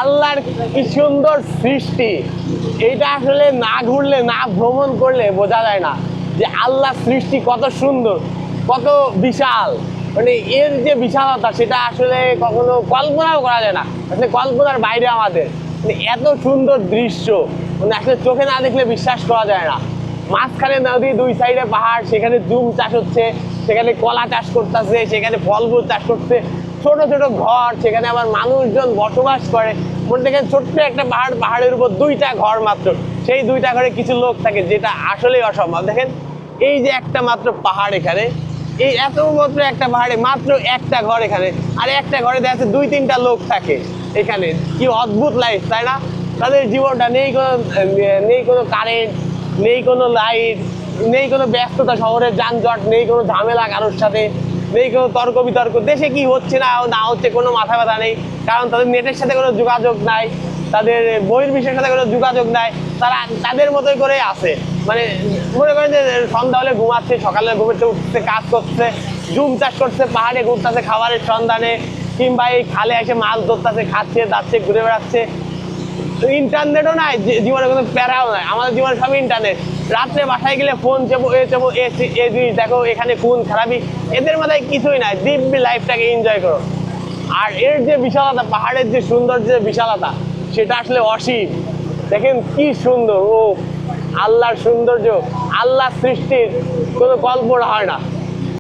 আল্লাহর কি সুন্দর সৃষ্টি, এইটা আসলে না ঘুরলে না ভ্রমণ করলে বোঝা যায় না যে আল্লাহ সৃষ্টি কত সুন্দর, কত বিশাল। মানে এর যে বিশালতা সেটা আসলে কখনো কল্পনাও করা যায় না, আসলে কল্পনার বাইরে আমাদের। মানে এত সুন্দর দৃশ্য, মানে আসলে চোখে না দেখলে বিশ্বাস করা যায় না। মাঝখানে নদী, দুই সাইডে পাহাড়, সেখানে জুম চাষ হচ্ছে, সেখানে কলা চাষ করতেছে, সেখানে ফলমূল চাষ করছে, ছোট ছোট ঘর, সেখানে আবার মানুষজন বসবাস করে। মনে দেখেন ছোট্ট একটা পাহাড়, পাহাড়ের উপর দুইটা ঘর মাত্র, সেই দুইটা ঘরে কিছু লোক থাকে, যেটা আসলেই অসম্ভব। দেখেন এই যে একটা মাত্র পাহাড় এখানে, এই এত মাত্র একটা পাহাড়ে মাত্র একটা ঘর এখানে, আর একটা ঘরে দেখা যাচ্ছে দুই তিনটা লোক থাকে এখানে। কি অদ্ভুত লাইফ, তাই না? তাদের জীবনটা নেই কোনো কারেন্ট, নেই কোনো লাইট, নেই কোনো ব্যস্ততা, শহরের যানজট নেই, কোনো ঝামেলা কারোর সাথে নেই, কোনো তর্ক বিতর্ক, দেশে কি হচ্ছে না হচ্ছে কোনো মাথা ব্যথা নেই, কারণ তাদের নেটের সাথে কোনো যোগাযোগ নাই, তাদের বহির্বিশ্বের সাথে কোনো যোগাযোগ নাই। তারা তাদের মতোই করে আছে। মানে মনে করেন যে সন্ধ্যা হলে ঘুমাচ্ছে, সকালে ঘুমেতে উঠছে, কাজ করছে, জুম চাষ করছে, পাহাড়ে ঘুরতেছে খাবারের সন্ধানে, কিংবা এই খালে এসে মাছ ধরতেছে, খাচ্ছে দাচ্ছে, ঘুরে বেড়াচ্ছে। ইন্টারনেটও নাই, জীবনে কোনো প্যারাও নাই, আমাদের জীবনে সব ইন্টারনেট। রাত্রে বাসায় গেলে ফোন চেপো, এ জিনিস দেখো, এখানে কোন খারাপি, এদের মাথায় কিছুই নাই, দিব্যি লাইফটাকে এনজয় করো। আর এর যে বিশালতা, পাহাড়ের যে সৌন্দর্য, বিশালতা, সেটা আসলে অসীম। দেখেন কি সুন্দর, ও আল্লাহর সৌন্দর্য, আল্লাহ সৃষ্টির কোনো কল্পনা হয় না।